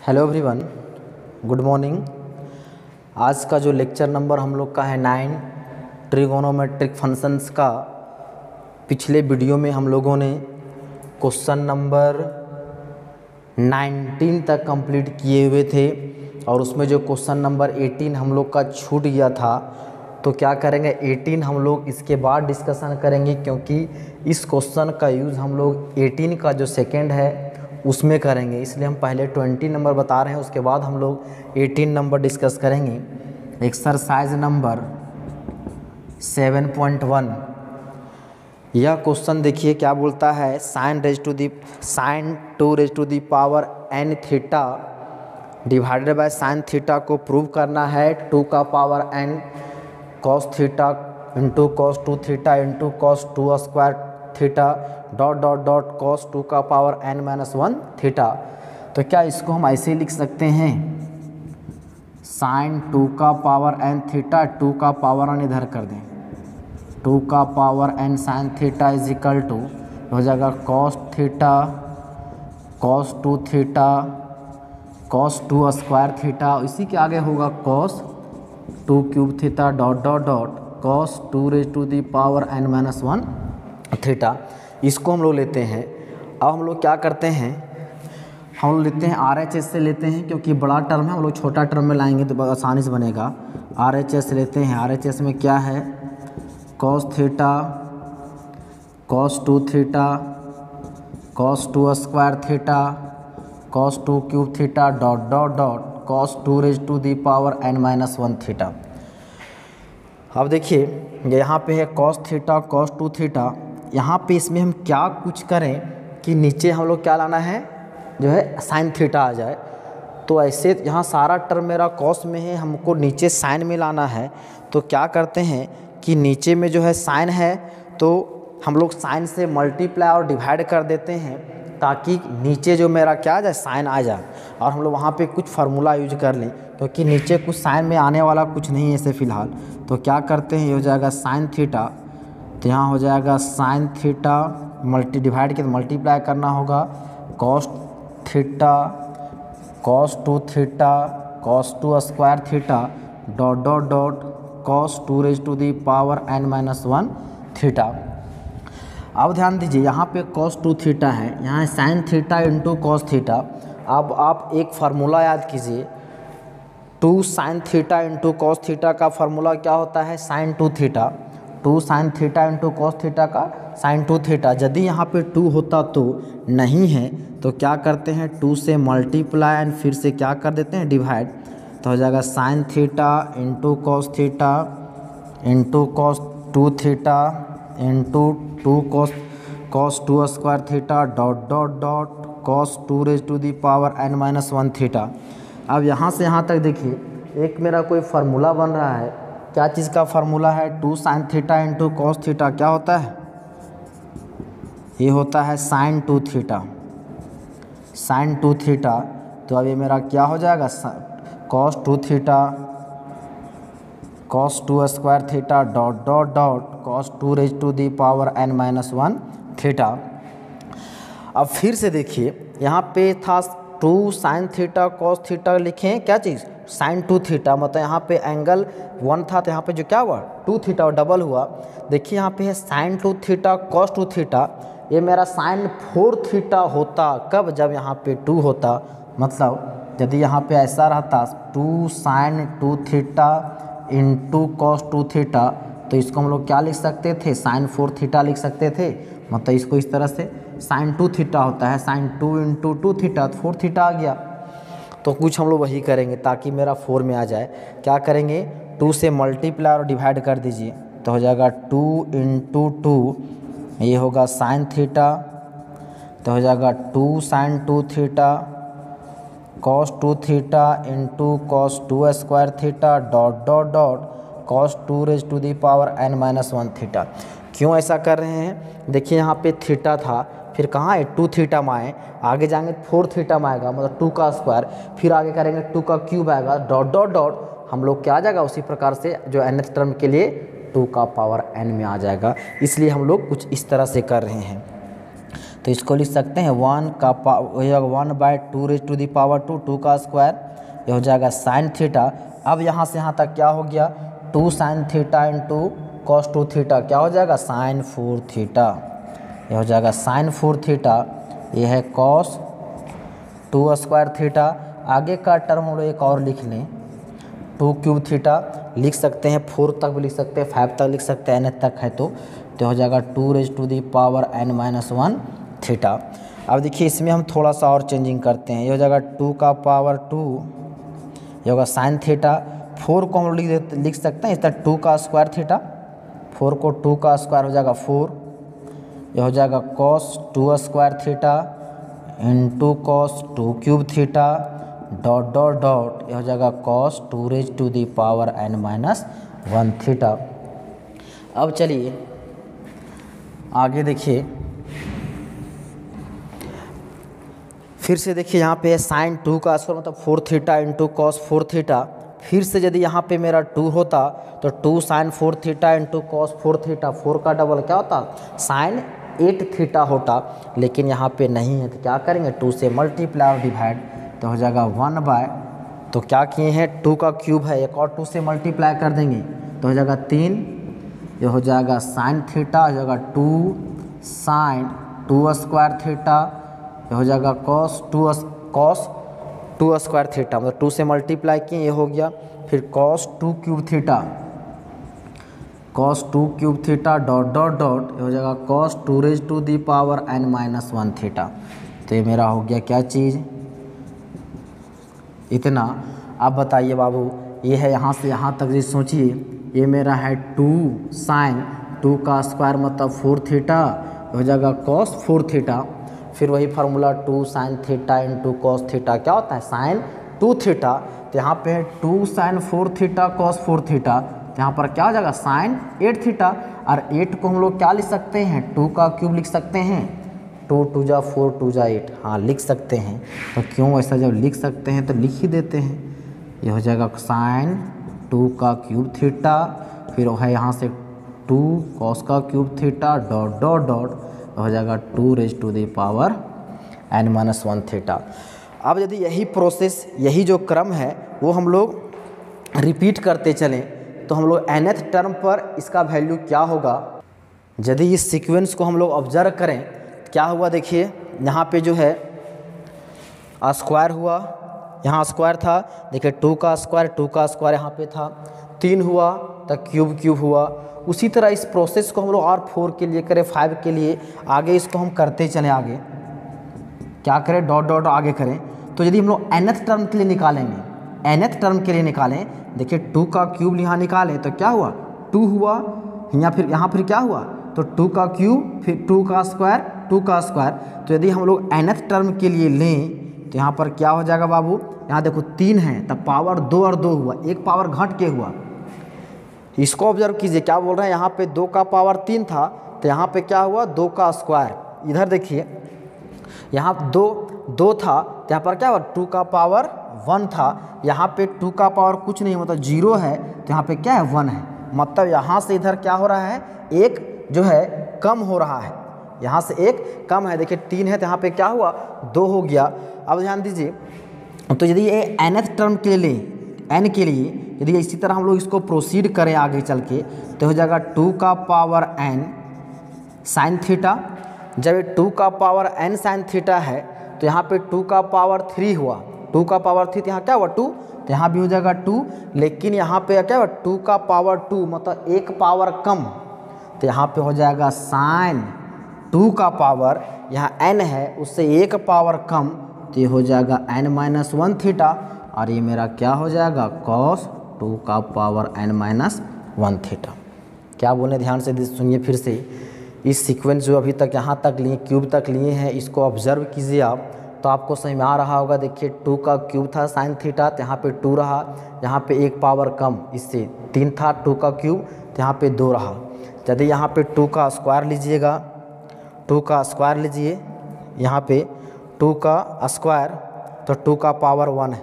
Hello everyone, good morning. आज का जो लेक्चर नंबर हम लोग का है 9 ट्रिगोनोमेट्रिक फंक्शंस का। पिछले वीडियो में हम लोगों ने क्वेश्चन नंबर 19 तक कंप्लीट किए हुए थे और उसमें जो क्वेश्चन नंबर 18 हम लोग का छूट गया था, तो क्या करेंगे 18 हम लोग इसके बाद डिस्कशन करेंगे, क्योंकि इस क्वेश्चन का यूज़ हम लोग 18 का जो सेकेंड है उसमें करेंगे। इसलिए हम पहले 20 नंबर बता रहे हैं, उसके बाद हम लोग 18 नंबर डिस्कस करेंगे। एक्सरसाइज नंबर 7.1, यह क्वेश्चन देखिए क्या बोलता है। Sine 2 raise to the power n theta divided by sine theta को प्रूव करना है। 2 का power n cos theta into cos 2 theta into cos 2 square theta dot dot dot cos 2 का पावर n-1 थीटा। तो क्या इसको हम ऐसे लिख सकते हैं, साइन 2 का पावर n थीटा, 2 का पावर n इधर कर दें, 2 का power n sine theta is equal to हो जाएगा cos theta cos 2 theta cos 2 square theta, इसी के आगे होगा cos 2 cube theta dot dot dot cos 2 raise to the power n-1 theta. इसको हम लोग लेते हैं। अब हम लोग क्या करते हैं, हम लोग लेते हैं RHS से लेते हैं, क्योंकि बड़ा टर्म है, हम लोग छोटा टर्म में लाएंगे तो आसानी से बनेगा। RHS लेते हैं। RHS में क्या है, cos theta cos 2 theta cos 2 square theta cos 2 cube theta dot dot dot cos 2 raise to the power n-1 theta. अब देखिए यहाँ पे है cos थीटा cos 2 थीटा। यहाँ पे इसमें हम क्या कुछ करें कि नीचे हम लोग क्या लाना है, जो है साइन थीटा आ जाए। तो ऐसे यहाँ सारा टर्म मेरा cos में है, हमको नीचे साइन में लाना है। तो क्या करते हैं कि नीचे में जो है साइन है, तो हम लोग साइन से मल्टीप्लाई और डिवाइड कर देते हैं, ताकि नीचे जो मेरा क्या आ जाए, साइन आ जाए। और हम लोग वहाँ पे कुछ फार्मूला यूज कर लें, क्योंकि नीचे कुछ साइन में आने वाला कुछ नहीं है ऐसे फ़िलहाल। तो क्या करते हैं, ये हो जाएगा साइन थीटा, तो यहाँ हो जाएगा साइन थीटा डिवाइड के मल्टीप्लाई करना होगा cos theta cos 2 theta cos 2 square theta dot dot dot cos 2 raise to the power n-1 theta. अब ध्यान दीजिए यहाँ पे cos 2 थीटा है, यहाँ sine theta into cos theta. अब आप एक फार्मूला याद कीजिए, 2 sine theta into cos theta का फार्मूला क्या होता है, sine 2 theta. 2 sine theta into cos theta का साइन 2 थीटा। यदि यहाँ पे 2 होता तो नहीं है, तो क्या करते हैं 2 से मल्टीप्लाई एंड फिर से क्या कर देते हैं, डिवाइड। तो हो जाएगा sine theta into cos theta into cos 2 theta into 2 cos 2 square theta dot dot dot cos 2 raise to the power n-1 theta. अब यहाँ से यहाँ तक देखिए, एक मेरा कोई फार्मूला बन रहा है। क्या चीज़ का फार्मूला है, 2 sine theta into cos theta क्या होता है, ये होता है साइन 2 थीटा, साइन 2 थीटा। तो अब ये मेरा क्या हो जाएगा, cos 2 theta cos 2 square theta dot dot dot cos 2 raise to the power n-1 theta. अब फिर से देखिए, यहाँ पे था 2 साइन थीटा cos थीटा, लिखें क्या चीज़, साइन 2 थीटा, मतलब यहाँ पे एंगल 1 था, तो यहाँ पे जो क्या हुआ 2 थीटा और डबल हुआ। देखिए यहाँ पे है साइन 2 थीटा cos 2 थीटा, ये मेरा साइन 4 थीटा होता, कब, जब यहाँ पे 2 होता। मतलब यदि यहाँ पे ऐसा रहता 2 sine 2 theta into cos 2 theta, तो इसको हम लोग क्या लिख सकते थे, साइन 4 थीटा लिख सकते थे। मतलब इसको इस तरह से साइन 2 थीटा होता है, साइन 2 इंटू 2 थीटा, तो 4 थीटा आ गया। तो कुछ हम लोग वही करेंगे ताकि मेरा 4 में आ जाए। क्या करेंगे, 2 से मल्टीप्लाई और डिवाइड कर दीजिए, तो हो जाएगा 2 इंटू 2, ये होगा साइन थीटा, तो हो जाएगा 2 sine 2 theta cos 2 theta into cos 2 square theta dot dot dot cos 2 raise to the power n-1 theta. क्यों ऐसा कर रहे हैं, देखिए यहाँ पे थीटा था, फिर कहाँ है 2 थीटा में आए, आगे जाएंगे 4 थीटा में आएगा, मतलब 2 का स्क्वायर, फिर आगे करेंगे 2 का क्यूब आएगा डॉट डॉट डॉट, हम लोग क्या आ जाएगा उसी प्रकार से जो nth टर्म के लिए 2 का पावर n में आ जाएगा। इसलिए हम लोग कुछ इस तरह से कर रहे हैं। तो इसको लिख सकते हैं 1/2 2 का स्क्वायर, ये हो जाएगा साइन थीटा। अब यहाँ से यहाँ तक क्या हो गया, 2 sine theta into cos 2 theta, क्या हो जाएगा साइन 4 थीटा, ये हो जाएगा साइन 4 थीटा। ये है कॉस 2 स्क्वायर थीटा। आगे का टर्म हम लोग एक और लिख लें, 2 क्यूब थीटा लिख सकते हैं, 4 तक भी लिख सकते हैं, 5 तक लिख सकते हैं, n तक है तो हो जाएगा 2n-1 थीटा। अब देखिए इसमें हम थोड़ा सा और चेंजिंग करते हैं, ये हो जाएगा 2 का पावर 2, ये होगा साइन थीटा। 4 को हम लिख सकते हैं इस तरह 2 का स्क्वायर थीटा, 4 को 2 का स्क्वायर हो जाएगा 4, ये हो जाएगा cos 2 square theta into cos 2 cube theta dot dot dot, ये हो जाएगा कॉस 2n-1 थीटा। अब चलिए आगे देखिए, फिर से देखिए यहाँ पे साइन 2 का स्क्वायर मतलब 4 थीटा इंटू कॉस 4 थीटा। फिर से यदि यहाँ पे मेरा 2 होता तो 2 sine 4 theta into cos 4 theta, 4 का डबल क्या होता साइन 8 थीटा होता, लेकिन यहाँ पे नहीं है तो क्या करेंगे 2 से मल्टीप्लाई और डिवाइड, तो हो जाएगा 1/, तो क्या किए हैं 2 का क्यूब है, एक और 2 से मल्टीप्लाई कर देंगे तो हो जाएगा 3, ये हो जाएगा साइन थीटा, हो जाएगा 2 साइन 2 स्क्वायर थीटा, ये हो जाएगा कॉस 2 स्क्वायर थीटा, मतलब 2 से मल्टीप्लाई किए ये हो गया। फिर cos 2 cube theta dot dot dot, ये हो जाएगा कॉस 2n-1 थीटा। तो ये मेरा हो गया क्या चीज़, इतना। अब बताइए बाबू, ये है यहाँ से यहाँ तक जी सोचिए, ये मेरा है 2 साइन 2 का स्क्वायर मतलब 4 थीटा, हो जाएगा कॉस 4 थीटा। फिर वही formula 2 sine theta into cos theta क्या होता है साइन 2 थीटा। तो यहाँ पे है 2 साइन 4 थीटा कॉस 4 थीटा, तो यहाँ पर क्या हो जाएगा साइन 8 थीटा। और 8 को हम लोग क्या लिख सकते हैं 2 का क्यूब लिख सकते हैं, 2 2 जा 4 2 जा 8, हाँ लिख सकते हैं। तो क्यों ऐसा जब लिख सकते हैं तो लिख ही देते हैं, ये हो जाएगा साइन 2 का क्यूब थीटा, फिर है यहाँ से 2 कॉस का cube theta dot dot dot, हो जाएगा 2n-1 थीटा। अब यदि यही प्रोसेस यही जो क्रम है वो हम लोग रिपीट करते चलें तो हम लोग nth टर्म पर इसका वैल्यू क्या होगा। यदि इस सीक्वेंस को हम लोग ऑब्जर्व करें क्या हुआ, देखिए यहाँ पे जो है स्क्वायर हुआ, यहाँ स्क्वायर था, देखिए 2 का स्क्वायर यहाँ पे था, 3 हुआ तो क्यूब क्यूब हुआ। उसी तरह इस प्रोसेस को हम लोग और 4 के लिए करें, 5 के लिए, आगे इसको हम करते चलें, आगे क्या करें डॉट डॉट आगे करें। तो यदि हम लोग nth टर्म के लिए निकालेंगे, nth टर्म के लिए निकालें, देखिए 2 का क्यूब यहाँ निकालें तो क्या हुआ 2 हुआ, यहाँ फिर क्या हुआ तो 2 का क्यूब फिर 2 का स्क्वायर। तो यदि हम लोग nth टर्म के लिए लें तो यहाँ पर क्या हो जाएगा बाबू, यहाँ देखो 3 है तब पावर 2 और 2 हुआ, एक पावर घट के हुआ। इसको ऑब्जर्व कीजिए क्या बोल रहे हैं, यहाँ पे 2 का पावर 3 था तो यहाँ पे क्या हुआ 2 का स्क्वायर। इधर देखिए यहाँ 2 था तो यहाँ पर क्या हुआ 2 का पावर 1 था, यहाँ पे 2 का पावर कुछ नहीं मतलब 0 है तो यहाँ पे क्या है 1 है, मतलब यहाँ से इधर क्या हो रहा है एक जो है कम हो रहा है, यहाँ से एक कम है। देखिए 3 है तो यहाँ पे क्या हुआ 2 हो गया। अब ध्यान दीजिए, तो यदि ये nth टर्म के लिए n के लिए यदि इसी तरह हम लोग इसको प्रोसीड करें आगे चल के तो हो जाएगा 2 का पावर n साइन थीटा। जब ये 2 का पावर n साइन थीटा है तो यहाँ पे 2 का पावर 3 हुआ, 2 का पावर 3 तो यहाँ क्या हुआ 2, तो यहाँ भी हो जाएगा 2, लेकिन यहाँ पे क्या हुआ 2 का पावर 2 मतलब एक पावर कम, तो यहाँ पे हो जाएगा साइन 2 का पावर, यहाँ n है उससे एक पावर कम, तो ये हो जाएगा n-1 थीटा। और ये मेरा क्या हो जाएगा कॉस 2 का पावर n-1 थीटा। क्या बोले ध्यान से सुनिए फिर से, इस सीक्वेंस जो अभी तक यहाँ तक लिए क्यूब तक लिए हैं इसको ऑब्जर्व कीजिए आप, तो आपको समझ में आ रहा होगा। देखिए 2 का क्यूब था साइन थीटा तो यहाँ पे 2 रहा, यहाँ पे एक पावर कम, इससे 3 था 2 का क्यूब तो यहाँ पे 2 रहा। यदि यहाँ पे 2 का स्क्वायर लीजिएगा, 2 का स्क्वायर लीजिए, यहाँ पे 2 का स्क्वायर तो 2 का पावर 1 है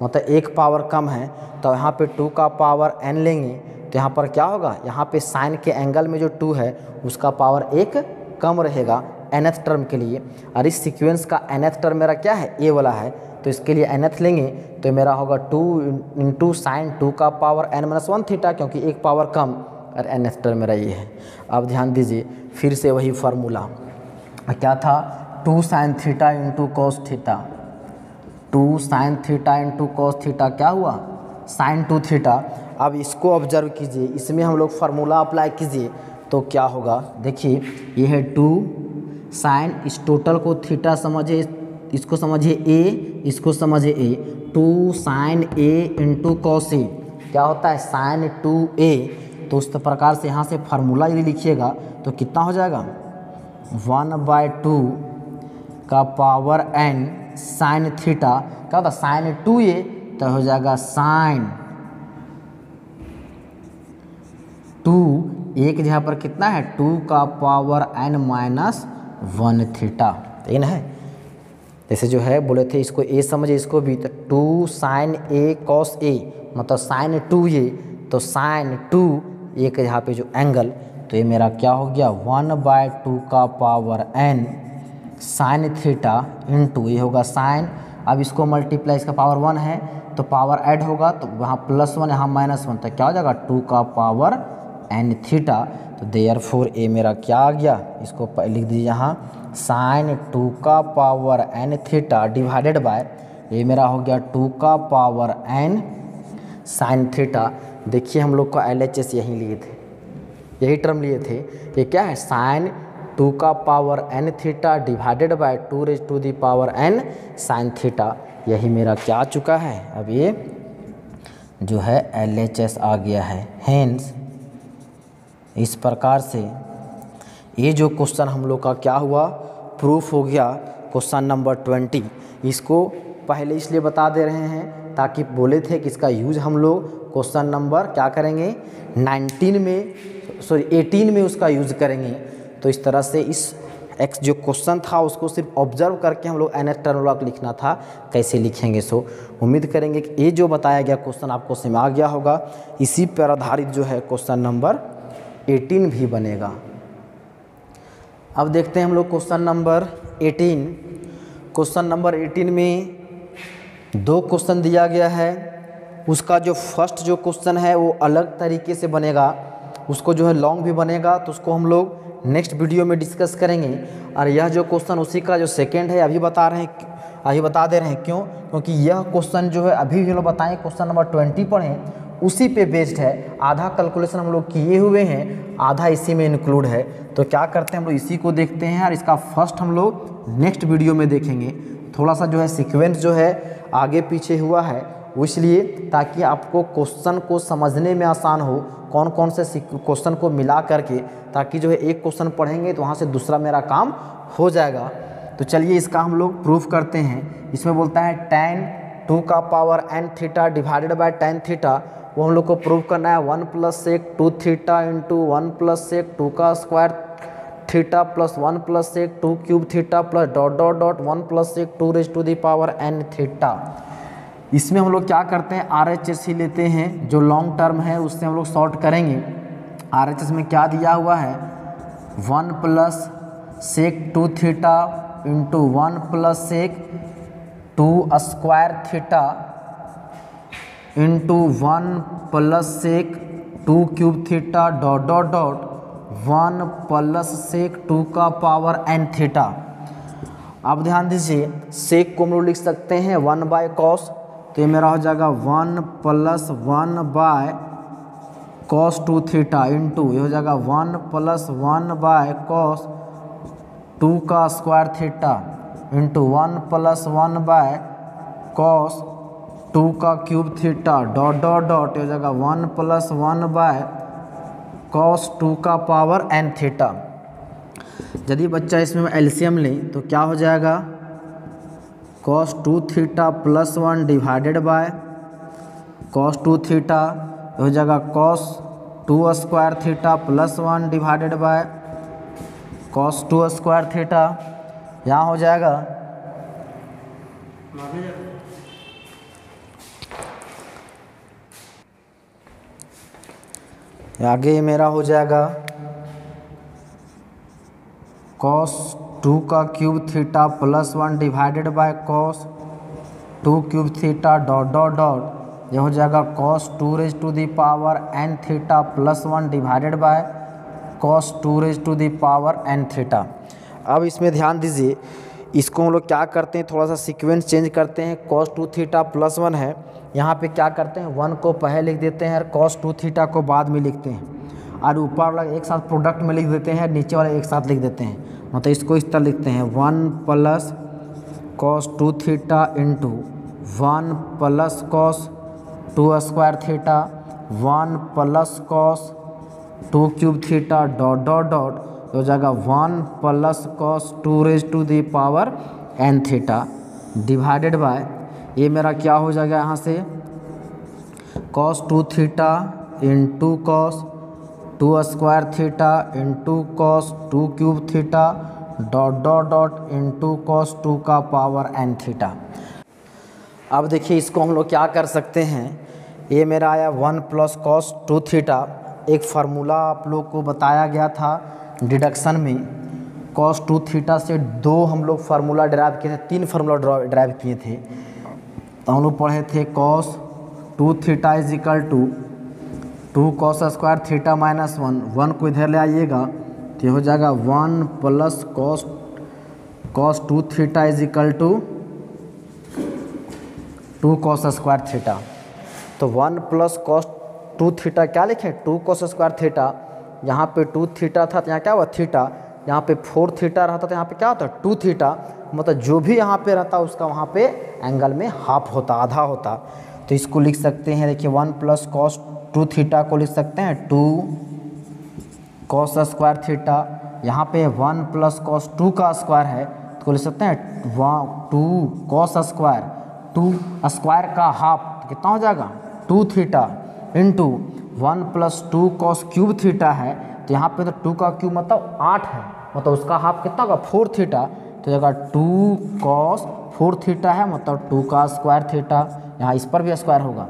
मतलब एक पावर कम है, तो यहाँ पे 2 का पावर n लेंगे तो यहाँ पर क्या होगा, यहाँ पे साइन के एंगल में जो 2 है उसका पावर एक कम रहेगा, nth टर्म के लिए, और इस सीक्वेंस का nth टर्म मेरा क्या है, ए वाला है, तो इसके लिए nth लेंगे तो मेरा होगा 2 इंटू साइन 2 का पावर n-1 थीटा, क्योंकि एक पावर कम, और nth टर्म मेरा ये है। अब ध्यान दीजिए फिर से वही फार्मूला क्या था, 2 sine theta into cos theta, 2 sine theta into cos theta क्या हुआ, साइन 2 थीटा। अब इसको ऑब्जर्व कीजिए, इसमें हम लोग फार्मूला अप्लाई कीजिए तो क्या होगा, देखिए ये है 2 साइन, इस टोटल को थीटा समझिए, इसको समझिए ए, इसको समझिए ए, 2 sign A into cos A क्या होता है, साइन 2a। तो उस प्रकार से यहाँ से फार्मूला यदि लिखिएगा तो कितना हो जाएगा, 1/2 का पावर n साइन थीटा क्या होता है, साइन 2a, तो हो जाएगा साइन 2, एक जगह पर कितना है 2 का पावर n-1 थीटा, ठीक है। जैसे जो है बोले थे इसको a समझे, इसको भी, तो 2 साइन a कॉस a मतलब साइन 2a, तो साइन 2 एक यहाँ पे जो एंगल, तो ये मेरा क्या हो गया 1/2 का power n sine theta into ये होगा साइन, अब इसको मल्टीप्लाई, इसका पावर 1 है तो पावर ऐड होगा, तो वहाँ +1 यहाँ -1, तो क्या हो जाएगा 2 का पावर n थीटा। तो देयरफॉर ए मेरा क्या आ गया, इसको लिख दीजिए यहाँ साइन 2 का power n theta divided by ये मेरा हो गया 2 का पावर n साइन थीटा। देखिए हम लोग का LHS यहीं लिए थे, यही टर्म लिए थे, ये क्या है साइन 2 का power n theta divided bye 2⁻n sine theta, यही मेरा क्या आ चुका है। अब ये जो है LHS आ गया है। हेंस इस प्रकार से ये जो क्वेश्चन हम लोग का क्या हुआ, प्रूफ हो गया, क्वेश्चन नंबर 20। इसको पहले इसलिए बता दे रहे हैं ताकि बोले थे कि इसका यूज हम लोग क्वेश्चन नंबर क्या करेंगे 18 में उसका यूज करेंगे। तो इस तरह से इस एक्स जो क्वेश्चन था उसको सिर्फ ऑब्जर्व करके हम लोग nth टर्म लॉ लिखना था, कैसे लिखेंगे। सो उम्मीद करेंगे कि ये जो बताया गया क्वेश्चन आपको समझ आ गया होगा। इसी पर आधारित जो है क्वेश्चन नंबर 18 भी बनेगा। अब देखते हैं हम लोग क्वेश्चन नंबर 18। क्वेश्चन नंबर 18 में 2 क्वेश्चन दिया गया है। उसका जो फर्स्ट जो क्वेश्चन है वो अलग तरीके से बनेगा, उसको जो है लॉन्ग भी बनेगा, तो उसको हम लोग नेक्स्ट वीडियो में डिस्कस करेंगे। और यह जो क्वेश्चन उसी का जो सेकंड है अभी बता दे रहे हैं क्यों, क्योंकि यह क्वेश्चन जो है अभी भी हम लोग बताएं क्वेश्चन नंबर 20 पढ़ें, उसी पे बेस्ड है। आधा कैलकुलेशन हम लोग किए हुए हैं, आधा इसी में इंक्लूड है। तो क्या करते हैं हम लोग इसी को देखते हैं और इसका फर्स्ट हम लोग नेक्स्ट वीडियो में देखेंगे। थोड़ा सा जो है सीक्वेंस जो है आगे पीछे हुआ है, वो इसलिए ताकि आपको क्वेश्चन को समझने में आसान हो, कौन कौन से क्वेश्चन को मिला करके, ताकि जो है एक क्वेश्चन पढ़ेंगे तो वहाँ से दूसरा मेरा काम हो जाएगा। तो चलिए इसका हम लोग प्रूफ करते हैं। इसमें बोलता है tan 2 का power n theta divided bye tan theta, वो हम लोग को प्रूफ करना है 1 + sec 2 थीटा इंटू 1 + sec 2 का square theta plus 1 + sec 2 cube theta plus ... 1 + sec 2⁻n theta. इसमें हम लोग क्या करते हैं RHS ही लेते हैं, जो लॉन्ग टर्म है उससे हम लोग शॉर्ट करेंगे। RHS में क्या दिया हुआ है 1 + sec 2 theta into 1 + sec 2 square theta into 1 + sec 2 cube theta ... 1 + sec 2 का पावर n थीटा। अब ध्यान दीजिए सेक को हम लोग लिख सकते हैं 1/cos, तो ये मेरा हो जाएगा 1 + 1/cos 2 थीटा इंटू ये हो जाएगा 1 + 1/cos 2 का स्क्वायर थीटा इंटू 1 + 1/cos 2 का क्यूब थीटा ... ये हो जाएगा 1 + 1/cos 2 का पावर n थीटा। यदि बच्चा इसमें एलसीएम लें तो क्या हो जाएगा cos 2 theta + 1 divided bye cos 2 theta हो जाएगा cos 2 square theta + 1 divided bye cos 2 square theta. यहाँ हो जाएगा आगे मेरा हो जाएगा cos 2 का cube theta plus 1 divided by cos 2 cube theta dot dot dot, ये हो जाएगा cos 2 raise to the power n theta plus 1 divided by cos 2 raise to the power n theta. अब इसमें ध्यान दीजिए, इसको हम लोग क्या करते हैं, थोड़ा सा सीक्वेंस चेंज करते हैं। कॉस 2 थीटा प्लस 1 है, यहाँ पे क्या करते हैं 1 को पहले लिख देते हैं और कॉस 2 थीटा को बाद में लिखते हैं, और ऊपर वाला एक साथ प्रोडक्ट में लिख देते हैं, नीचे वाला एक साथ लिख देते हैं। मतलब इसको इस तरह लिखते हैं 1 plus cos 2 theta into 1 plus cos 2 square theta 1 plus cos 2 cube theta dot dot dot, तो हो जाएगा 1 plus cos 2 raise to the power n theta divided by, ये मेरा क्या हो जाएगा यहाँ से cos 2 theta into cos 2 square theta into cos 2 cube theta dot dot dot into cos 2 का पावर n थीटा। अब देखिए इसको हम लोग क्या कर सकते हैं, ये मेरा आया 1 प्लस कॉस 2 थीटा। एक फार्मूला आप लोग को बताया गया था डिडक्शन में, कॉस 2 थीटा से 2 हम लोग फार्मूला ड्राइव किए थे, 3 फार्मूला ड्राइव किए थे। तो हम लोग पढ़े थे cos 2 theta is equal to 2 cos square theta minus 1 को इधर ले आइएगा तो ये हो जाएगा 1 plus cos 2 theta is equal to 2 cos square theta. तो 1 प्लस कॉस 2 थीटा क्या लिखे 2 कॉस स्क्वायर थीटा, यहाँ पे 2 थीटा था तो यहाँ क्या हुआ थीटा, यहाँ पे 4 थीटा रहता तो यहाँ पे क्या होता 2 थीटा, मतलब जो भी यहाँ पे रहता उसका वहाँ पे एंगल में हाफ होता, आधा होता। तो इसको लिख सकते हैं, देखिए 1 प्लस कॉस 2 थीटा को लिख सकते हैं 2 कॉस स्क्वायर थीटा, यहाँ पे 1 प्लस कॉस 2 का स्क्वायर है तो लिख सकते हैं 2 कॉस स्क्वायर 2 स्क्वायर का हाफ कितना हो जाएगा 2 theta into 1 plus 2 cos cube theta है, तो यहाँ पे तो 2 का क्यूब मतलब 8 है, मतलब उसका हाफ कितना होगा 4 थीटा, तो जगह 2 कॉस 4 थीटा है मतलब 2 का स्क्वायर थीटा, यहाँ इस पर भी स्क्वायर होगा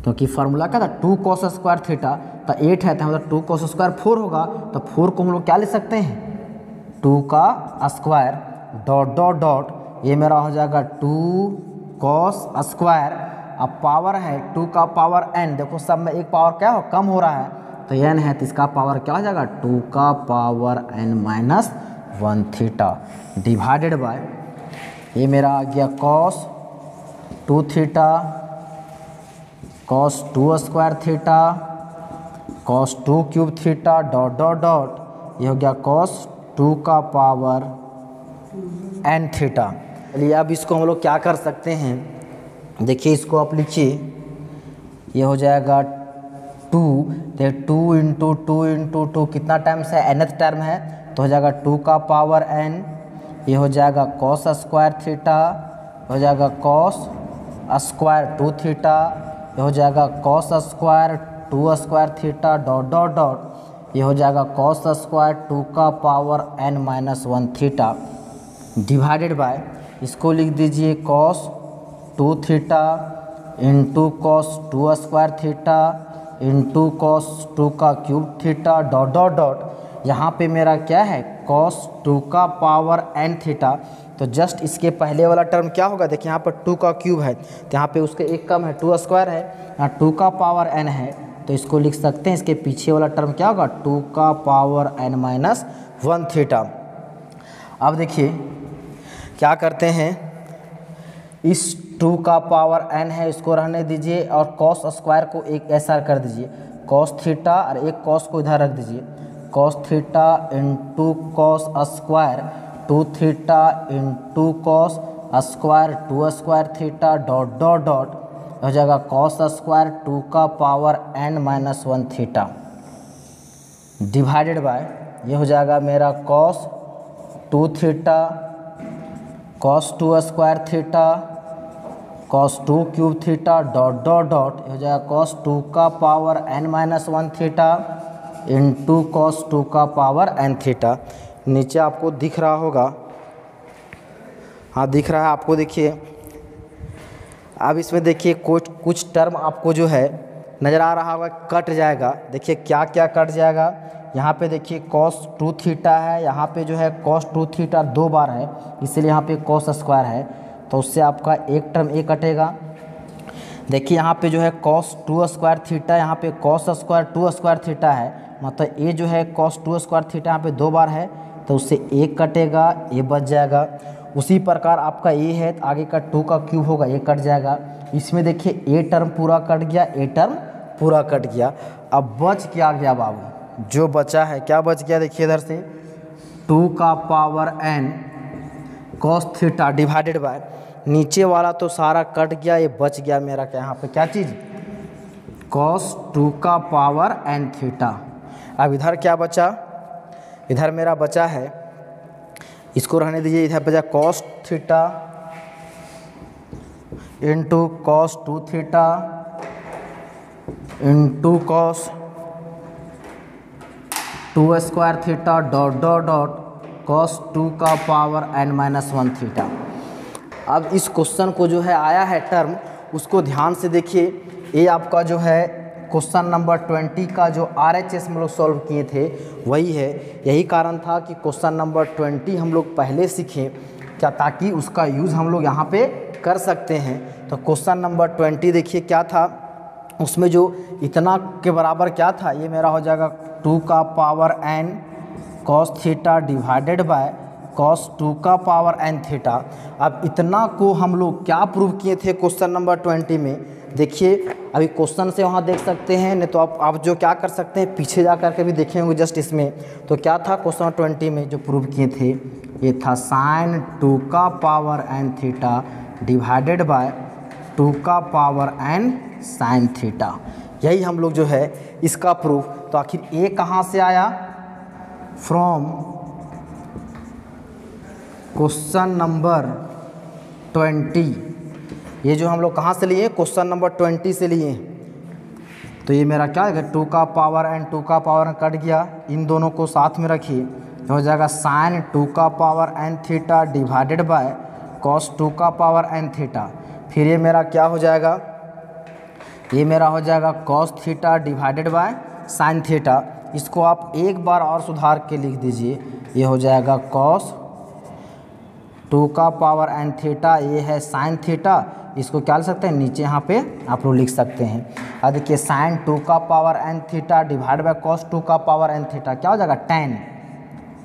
क्योंकि फार्मूला क्या था 2 कॉस स्क्वायर थीटा, तो 8 है तो मतलब 2 कॉस स्क्वायर 4 होगा, तो 4 को हम लोग क्या लिख सकते हैं 2 का स्क्वायर डॉट डॉट डॉट, ये मेरा हो जाएगा 2 कॉस स्क्वायर, अब पावर है 2 का पावर n, देखो सब में एक पावर क्या हो कम हो रहा है तो n है तो इसका पावर क्या हो जाएगा 2 का power n minus 1 theta divided by, ये मेरा आ गया cos 2 theta cos 2 square theta cos 2 cube theta dot dot dot, ये हो गया कॉस 2 का पावर n थीटा। चलिए अब इसको हम लोग क्या कर सकते हैं, देखिए इसको आप लिखिए, ये हो जाएगा 2, तो 2 इंटू 2 इंटू 2 कितना टाइम्स है nth टर्म है तो हो जाएगा 2 का पावर n, ये हो जाएगा कॉस स्क्वायर थीटा, हो जाएगा कॉस स्क्वायर 2 थीटा, ये हो जाएगा cos square 2 square theta dot dot dot, ये हो जाएगा कॉस स्क्वायर 2 का power n minus 1 theta divided bye, इसको लिख दीजिए cos 2 theta into cos 2 square theta into cos 2 का cube theta dot dot dot, यहाँ पे मेरा क्या है कॉस 2 का पावर n थीटा, तो जस्ट इसके पहले वाला टर्म क्या होगा, देखिए यहाँ पर 2 का क्यूब है तो यहाँ पे उसके एक कम है 2 स्क्वायर है, यहाँ 2 का पावर n है तो इसको लिख सकते हैं इसके पीछे वाला टर्म क्या होगा 2 का पावर n माइनस 1 थीटा। अब देखिए क्या करते हैं, इस 2 का पावर n है इसको रहने दीजिए और कॉस स्क्वायर को एक ऐसा कर दीजिए कॉस थीटा और एक कॉस को इधर रख दीजिए cos theta into cos square 2 theta into cos square 2 square theta dot dot dot, हो जाएगा कॉस स्क्वायर 2 का power n minus 1 theta divided by, ये हो जाएगा मेरा cos 2 theta cos 2 square theta cos 2 cube theta dot dot dot, हो जाएगा cos 2 का power n minus 1 theta into cos 2 का पावर n थीटा। नीचे आपको दिख रहा होगा, हाँ दिख रहा है आपको, देखिए अब इसमें देखिए कुछ टर्म आपको जो है नज़र आ रहा होगा कट जाएगा, देखिए क्या क्या कट जाएगा, यहाँ पे देखिए cos 2 थीटा है, यहाँ पे जो है cos 2 थीटा 2 बार है, इसलिए यहाँ पे cos स्क्वायर है, तो उससे आपका एक टर्म ए कटेगा। देखिए यहाँ पे जो है cos 2 स्क्वायर थीटा, यहाँ पे cos स्क्वायर 2 स्क्वायर थीटा है, मतलब ए जो है cos 2 स्क्वायर थीटा यहाँ पे 2 बार है, तो उससे एक कटेगा, ए बच जाएगा। उसी प्रकार आपका ए है तो आगे का 2 का क्यूब होगा, ये कट जाएगा। इसमें देखिए ए टर्म पूरा कट गया, ए टर्म पूरा कट गया। अब बच क्या गया बाबू, जो बचा है क्या बच गया, देखिए इधर से 2 का power n cos theta divided bye, नीचे वाला तो सारा कट गया, ये बच गया मेरा क्या यहाँ पे क्या चीज़, cos 2 का पावर n थीटा। अब इधर क्या बचा, इधर मेरा बचा है, इसको रहने दीजिए, इधर बचा cos theta into cos 2 theta into cos 2 square theta dot dot dot cos 2 का पावर n-1 थीटा। अब इस क्वेश्चन को जो है आया है टर्म, उसको ध्यान से देखिए। ये आपका जो है क्वेश्चन नंबर 20 का जो RHS हम लोग सॉल्व किए थे वही है। यही कारण था कि क्वेश्चन नंबर 20 हम लोग पहले सीखें क्या, ताकि उसका यूज़ हम लोग यहाँ पे कर सकते हैं। तो क्वेश्चन नंबर 20 देखिए क्या था, उसमें जो इतना के बराबर क्या था, ये मेरा हो जाएगा 2 का power n cos theta divided bye cos 2 का पावर n थीटा। अब इतना को हम लोग क्या प्रूव किए थे क्वेश्चन नंबर 20 में, देखिए अभी क्वेश्चन से वहाँ देख सकते हैं, नहीं तो आप जो क्या कर सकते हैं पीछे जा कर के भी देखे होंगे जस्ट इसमें। तो क्या था क्वेश्चन 20 में जो प्रूव किए थे, ये था sin 2 का power n theta divided bye 2 का पावर n sin थीटा। यही हम लोग जो है इसका प्रूफ। तो आखिर ए कहाँ से आया, फ्रॉम क्वेश्चन नंबर 20। ये जो हम लोग कहाँ से लिए, क्वेश्चन नंबर 20 से लिए। तो ये मेरा क्या है, 2 का पावर n 2 का पावर n कट गया, इन दोनों को साथ में रखिए, हो जाएगा sin 2 का power n theta divided bye cos 2 का पावर n थीटा। फिर ये मेरा क्या हो जाएगा, ये मेरा हो जाएगा cos theta divided by sin theta. इसको आप एक बार और सुधार के लिख दीजिए, ये हो जाएगा cos 2 का पावर n थीटा, ये है sin थीटा। इसको क्या लिख सकते हैं, नीचे यहाँ पे आप लोग लिख सकते हैं। अब देखिए sin 2 का power n theta divide by cos 2 का पावर n थीटा क्या हो जाएगा, tan।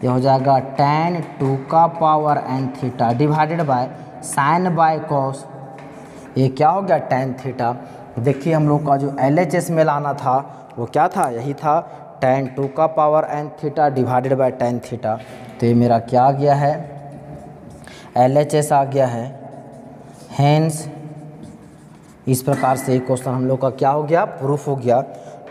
ये हो जाएगा tan 2 का power n theta divided by sin by cos, ये क्या हो गया tan थीटा। देखिए हम लोग का जो LHS में लाना था वो क्या था, यही था tan 2 का power n theta divided bye tan theta. तो ये मेरा क्या आ गया है, LHS आ गया है। हेंस इस प्रकार से क्वेश्चन हम लोग का क्या हो गया, प्रूफ हो गया।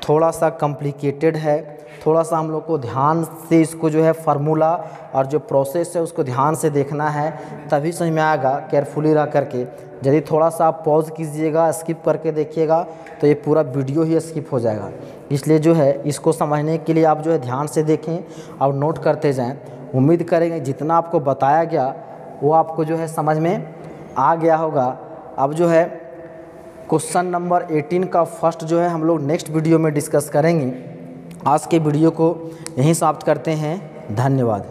थोड़ा सा कॉम्प्लिकेटेड है, थोड़ा सा हम लोग को ध्यान से इसको जो है फार्मूला और जो प्रोसेस है उसको ध्यान से देखना है, तभी समझ में आएगा, केयरफुली रह करके। यदि थोड़ा सा आप पॉज कीजिएगा, स्किप करके देखिएगा तो ये पूरा वीडियो ही स्किप हो जाएगा। इसलिए जो है इसको समझने के लिए आप जो है ध्यान से देखें और नोट करते जाएं। उम्मीद करेंगे जितना आपको बताया गया वो आपको जो है समझ में आ गया होगा। अब जो है क्वेश्चन नंबर 18 का फर्स्ट जो है हम लोग नेक्स्ट वीडियो में डिस्कस करेंगे। आज के वीडियो को यहीं समाप्त करते हैं। धन्यवाद।